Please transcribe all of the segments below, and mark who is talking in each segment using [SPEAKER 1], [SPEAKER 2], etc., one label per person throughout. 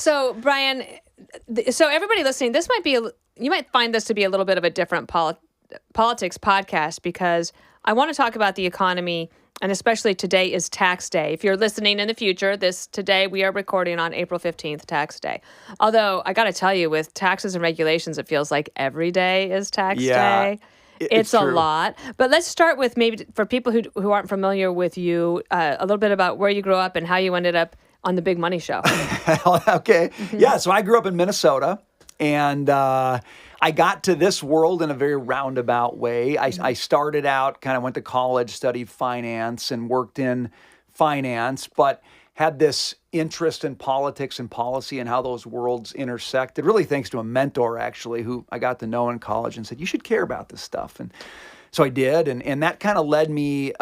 [SPEAKER 1] So, Brian, so everybody listening, you might find this to be a little bit of a different politics podcast because I want to talk about the economy, and especially today is tax day. If you're listening in the future, today we are recording on April 15th, tax day. Although I got to tell you, with taxes and regulations, it feels like every day is tax day. It's a lot. But let's start with maybe for people who aren't familiar with you, a little bit about where you grew up and how you ended up on the Big Money Show.
[SPEAKER 2] Okay. Yeah. So I grew up in Minnesota, and I got to this world in a very roundabout way. I started out, kind of went to college, studied finance, and worked in finance, but had this interest in politics and policy and how those worlds intersected, really thanks to a mentor, actually, who I got to know in college and said, you should care about this stuff. And so I did, and that kind of led me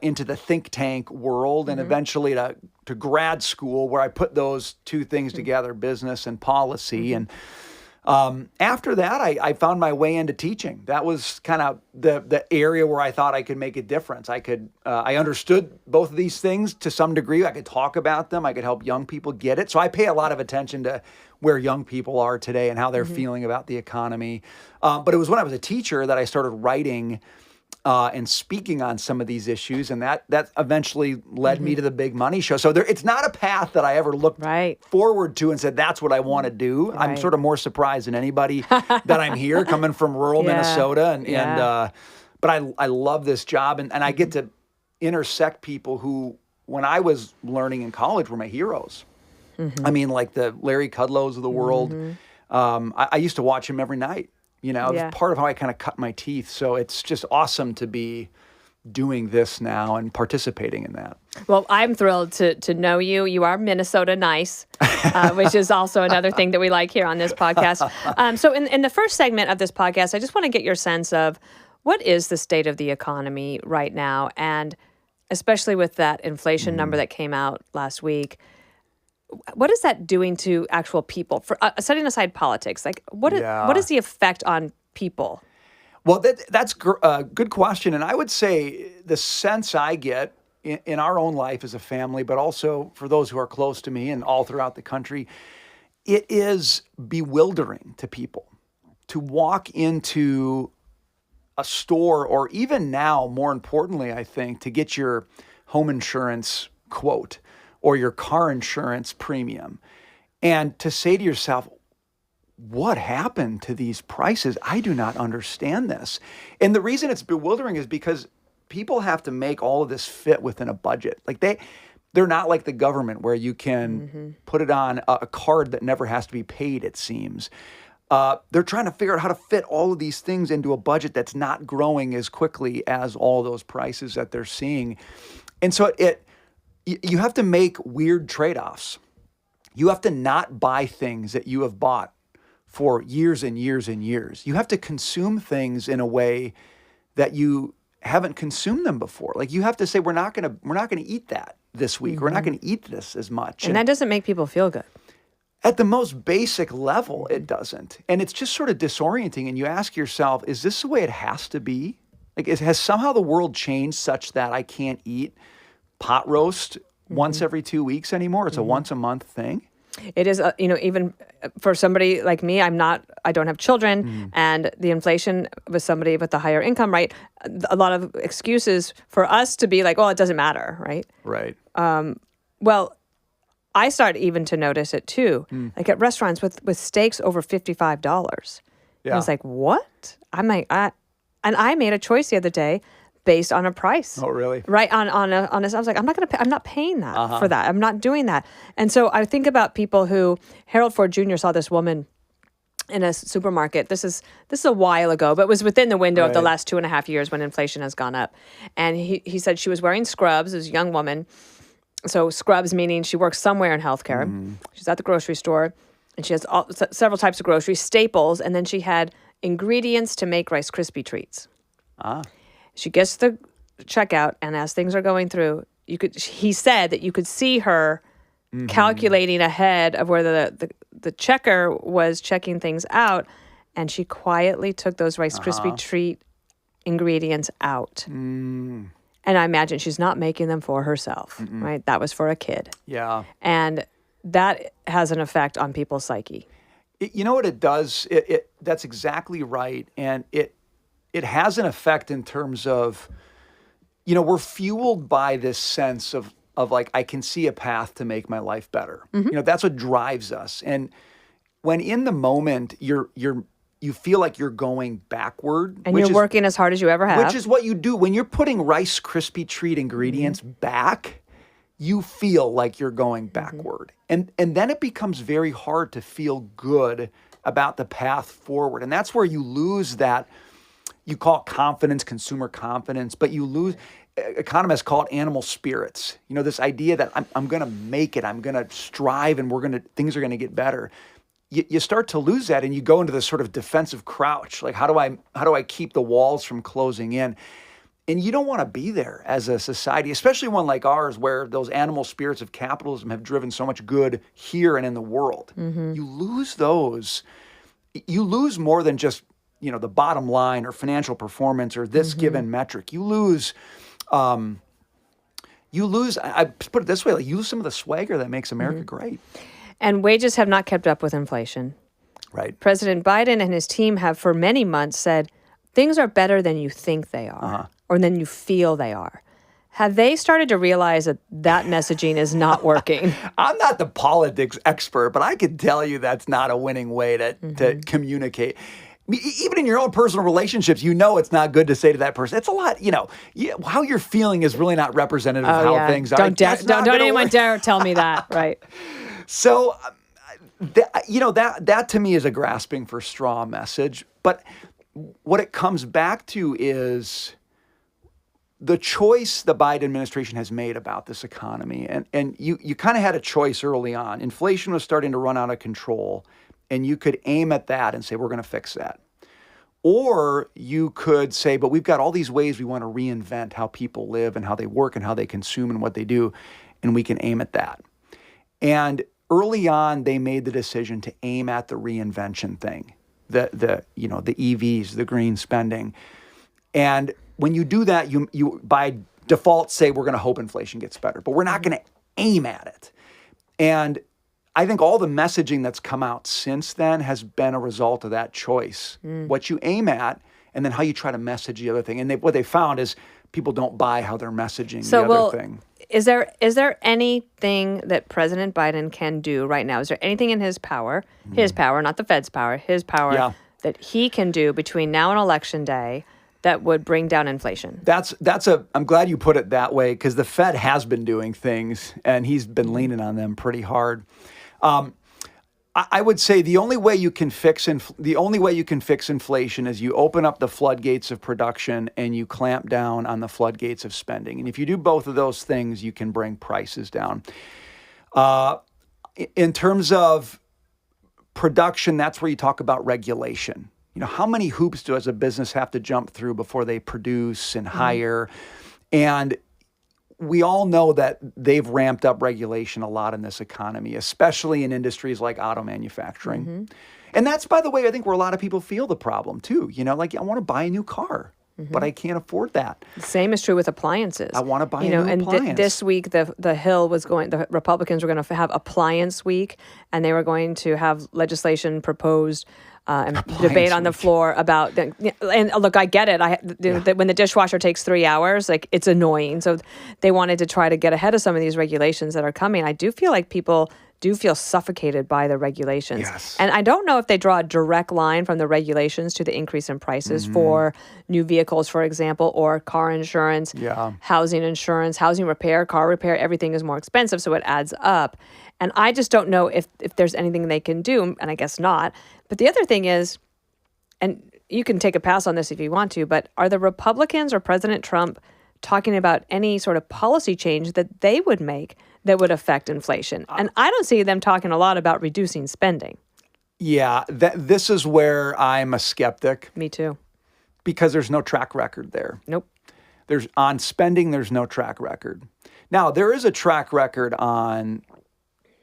[SPEAKER 2] into the think tank world and eventually to grad school, where I put those two things together, business and policy. And after that, I found my way into teaching. That was kind of the area where I thought I could make a difference. I understood both of these things to some degree. I could talk about them. I could help young people get it. So I pay a lot of attention to where young people are today and how they're feeling about the economy. But it was when I was a teacher that I started writing and speaking on some of these issues, and that eventually led me to the Big Money Show. So it's not a path that I ever looked forward to and said, that's what I want to do. I'm sort of more surprised than anybody that I'm here, coming from rural Minnesota. But I love this job, and I get to intersect people who, when I was learning in college, were my heroes. I mean, like the Larry Kudlows of the world. I used to watch him every night. You know, it's part of how I kind of cut my teeth. So it's just awesome to be doing this now and participating in that.
[SPEAKER 1] Well, I'm thrilled to know you. You are Minnesota nice, which is also another thing that we like here on this podcast. So in the first segment of this podcast, I just want to get your sense of what is the state of the economy right now, and especially with that inflation number that came out last week. What is that doing to actual people? For setting aside politics, like what is the effect on people?
[SPEAKER 2] Well, that's a good question, and I would say the sense I get in our own life as a family, but also for those who are close to me and all throughout the country, it is bewildering to people to walk into a store, or even now, more importantly, I think, to get your home insurance quote or your car insurance premium, and to say to yourself, what happened to these prices? I do not understand this. And the reason it's bewildering is because people have to make all of this fit within a budget. Like they're not like the government, where you can put it on a card that never has to be paid, it seems. They're trying to figure out how to fit all of these things into a budget that's not growing as quickly as all those prices that they're seeing. And so you have to make weird trade-offs. You have to not buy things that you have bought for years and years and years. You have to consume things in a way that you haven't consumed them before. Like you have to say, we're not going to eat that this week. We're not going to eat this as much.
[SPEAKER 1] And that doesn't make people feel good.
[SPEAKER 2] At the most basic level, it doesn't. And it's just sort of disorienting. And you ask yourself, is this the way it has to be? Like, has somehow the world changed such that I can't eat pot roast once every 2 weeks anymore? It's a once a month thing.
[SPEAKER 1] It is, even for somebody like me, I don't have children, and the inflation with somebody with a higher income, right? A lot of excuses for us to be like, oh, it doesn't matter, right?
[SPEAKER 2] Right.
[SPEAKER 1] Well, I started even to notice it too, like at restaurants with steaks over $55. Yeah. I was like, what? I made a choice the other day based on a price.
[SPEAKER 2] Oh, really?
[SPEAKER 1] Right, on a, I was like, I'm not paying that for that. I'm not doing that. And so I think about people who, Harold Ford Jr. saw this woman in a supermarket. This is a while ago, but it was within the window of the last 2.5 years when inflation has gone up. And he said she was wearing scrubs, as a young woman. So scrubs meaning she works somewhere in healthcare. She's at the grocery store, and she has several types of groceries, staples, and then she had ingredients to make Rice Krispie treats. She gets the checkout, and as things are going through, he said that you could see her calculating ahead of where the checker was checking things out, and she quietly took those Rice Krispie treat ingredients out. And I imagine she's not making them for herself, right? That was for a kid.
[SPEAKER 2] Yeah.
[SPEAKER 1] And that has an effect on people's psyche.
[SPEAKER 2] You know what it does? That's exactly right. And it has an effect in terms of, we're fueled by this sense of like, I can see a path to make my life better. That's what drives us. And when in the moment you feel like you're going backward.
[SPEAKER 1] And you're working as hard as you ever have.
[SPEAKER 2] Which is what you do when you're putting Rice Krispie treat ingredients back. You feel like you're going backward. And then it becomes very hard to feel good about the path forward. And that's where you lose that, you call it confidence, consumer confidence, but you lose, economists call it animal spirits. This idea that I'm going to make it, I'm going to strive, and things are going to get better. You start to lose that, and you go into this sort of defensive crouch. Like, how do I keep the walls from closing in? And you don't want to be there as a society, especially one like ours, where those animal spirits of capitalism have driven so much good here and in the world. You lose those. You lose more than just, the bottom line or financial performance or this given metric. You lose, I put it this way, like you lose some of the swagger that makes America great.
[SPEAKER 1] And wages have not kept up with inflation.
[SPEAKER 2] Right.
[SPEAKER 1] President Biden and his team have for many months said, things are better than you think they are, or than you feel they are. Have they started to realize that messaging is not working?
[SPEAKER 2] I'm not the politics expert, but I can tell you that's not a winning way to communicate. Even in your own personal relationships, it's not good to say to that person. It's a lot, how you're feeling is really not representative of how things are.
[SPEAKER 1] Don't anyone dare tell me that, right?
[SPEAKER 2] So, that to me is a grasping for straw message. But what it comes back to is the choice the Biden administration has made about this economy. And you kind of had a choice early on. Inflation was starting to run out of control, and you could aim at that and say, we're going to fix that. Or you could say, but we've got all these ways we want to reinvent how people live and how they work and how they consume and what they do, and we can aim at that. And early on, they made the decision to aim at the reinvention thing, the EVs, the green spending. And when you do that, you by default say we're going to hope inflation gets better, but we're not going to aim at it. And I think all the messaging that's come out since then has been a result of that choice. What you aim at, and then how you try to message the other thing. And what they found is people don't buy how they're messaging the other thing.
[SPEAKER 1] Is there anything that President Biden can do right now? Is there anything in his power, not the Fed's power, his power, that he can do between now and Election Day that would bring down inflation? I'm glad you put it that way, because the Fed has been doing things and he's been leaning on them pretty hard. I would say the only way you can fix inflation is you open up the floodgates of production and you clamp down on the floodgates of spending. And if you do both of those things, you can bring prices down. In terms of production, that's where you talk about regulation. How many hoops does a business have to jump through before they produce and hire? And we all know that they've ramped up regulation a lot in this economy, especially in industries like auto manufacturing. And that's, by the way, I think where a lot of people feel the problem too. Like, I want to buy a new car, but I can't afford that. The same is true with appliances.
[SPEAKER 2] I want to buy a new appliance.
[SPEAKER 1] This week, the Hill was the Republicans were going to have Appliance Week, and they were going to have legislation proposed and debate on the floor about and look, I get it. When the dishwasher takes 3 hours, like, it's annoying. So they wanted to try to get ahead of some of these regulations that are coming. I do feel like people do feel suffocated by the regulations.
[SPEAKER 2] Yes.
[SPEAKER 1] And I don't know if they draw a direct line from the regulations to the increase in prices for new vehicles, for example, or car insurance, housing insurance, housing repair, car repair. Everything is more expensive, so it adds up. And I just don't know if there's anything they can do, and I guess not. But the other thing is, and you can take a pass on this if you want to, but are the Republicans or President Trump talking about any sort of policy change that they would make that would affect inflation? And I don't see them talking a lot about reducing spending.
[SPEAKER 2] Yeah, this is where I'm a skeptic.
[SPEAKER 1] Me too.
[SPEAKER 2] Because there's no track record there.
[SPEAKER 1] Nope.
[SPEAKER 2] On spending, there's no track record. Now, there is a track record on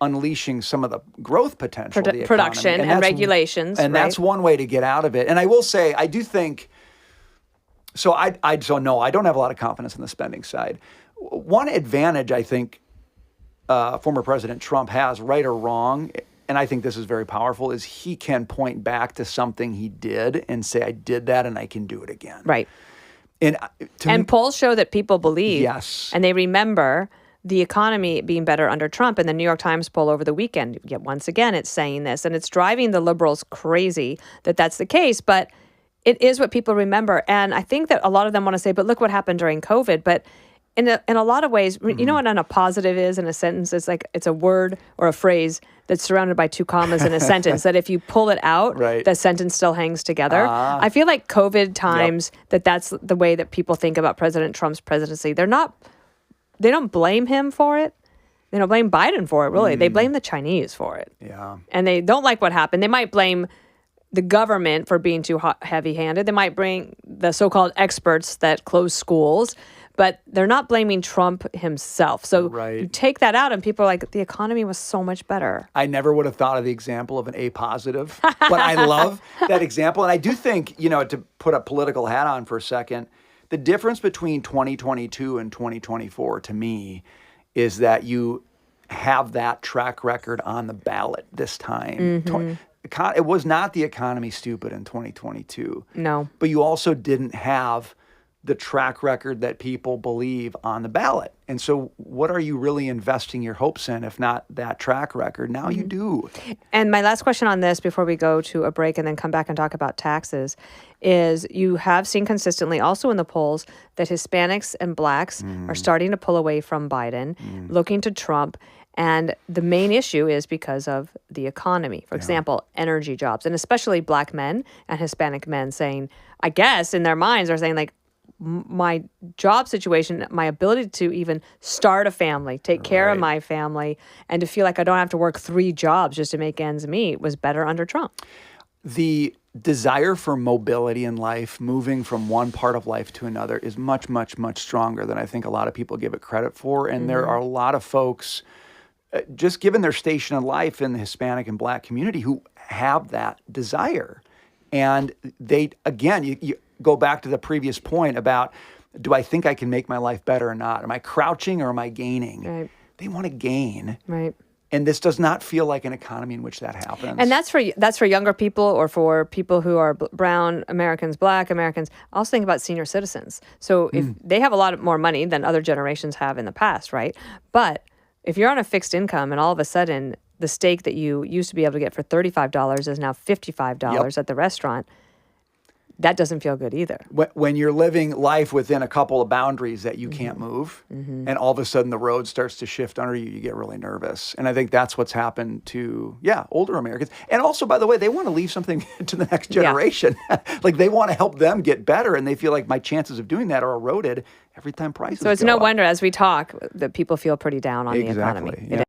[SPEAKER 2] unleashing some of the growth potential of the economy.
[SPEAKER 1] Production and regulations.
[SPEAKER 2] And that's one way to get out of it. And I will say, I do think, so I don't have a lot of confidence in the spending side. One advantage, I think, former President Trump has, right or wrong, and I think this is very powerful, is he can point back to something he did and say, I did that and I can do it again.
[SPEAKER 1] Right.
[SPEAKER 2] And
[SPEAKER 1] polls show that people believe,
[SPEAKER 2] yes,
[SPEAKER 1] and they remember the economy being better under Trump. And the New York Times poll over the weekend, yet once again, it's saying this, and it's driving the liberals crazy that that's the case. But it is what people remember. And I think that a lot of them want to say, but look what happened during COVID. But in a lot of ways, you know what a positive is in a sentence? It's like it's a word or a phrase that's surrounded by two commas in a sentence that if you pull it out,
[SPEAKER 2] right,
[SPEAKER 1] the sentence still hangs together. I feel like COVID times that's the way that people think about President Trump's presidency. They don't blame him for it. They don't blame Biden for it, really. They blame the Chinese for it.
[SPEAKER 2] Yeah.
[SPEAKER 1] And they don't like what happened. They might blame the government for being too heavy-handed. They might bring the so-called experts that close schools, but they're not blaming Trump himself. So you take that out and people are like, the economy was so much better.
[SPEAKER 2] I never would have thought of the example of an A positive, but I love that example. And I do think, to put a political hat on for a second, the difference between 2022 and 2024 to me is that you have that track record on the ballot this time. It was not the economy stupid in 2022.
[SPEAKER 1] No.
[SPEAKER 2] But you also didn't have the track record that people believe on the ballot. And so what are you really investing your hopes in if not that track record? Now you do.
[SPEAKER 1] And my last question on this before we go to a break and then come back and talk about taxes is you have seen consistently also in the polls that Hispanics and blacks are starting to pull away from Biden, looking to Trump. And the main issue is because of the economy. For example, energy jobs, and especially black men and Hispanic men saying, I guess in their minds are saying like, my job situation, my ability to even start a family, take care of my family, and to feel like I don't have to work 3 jobs just to make ends meet was better under Trump.
[SPEAKER 2] The desire for mobility in life, moving from one part of life to another, is much, much, much stronger than I think a lot of people give it credit for. And there are a lot of folks, just given their station in life in the Hispanic and black community, who have that desire. And they, again, you go back to the previous point about, do I think I can make my life better or not? Am I crouching or am I gaining?
[SPEAKER 1] Right.
[SPEAKER 2] They want to gain.
[SPEAKER 1] Right.
[SPEAKER 2] And this does not feel like an economy in which that happens.
[SPEAKER 1] And that's for younger people or for people who are brown Americans, black Americans. I also think about senior citizens. So if they have a lot more money than other generations have in the past, right? But if you're on a fixed income and all of a sudden the steak that you used to be able to get for $35 is now $55 at the restaurant, that doesn't feel good either.
[SPEAKER 2] When you're living life within a couple of boundaries that you can't move, and all of a sudden the road starts to shift under you, you get really nervous. And I think that's what's happened to, older Americans. And also, by the way, they want to leave something to the next generation. Like they want to help them get better, and they feel like my chances of doing that are eroded every time prices go up.
[SPEAKER 1] So it's no wonder, as we talk, that people feel pretty down on the economy.
[SPEAKER 2] Yeah.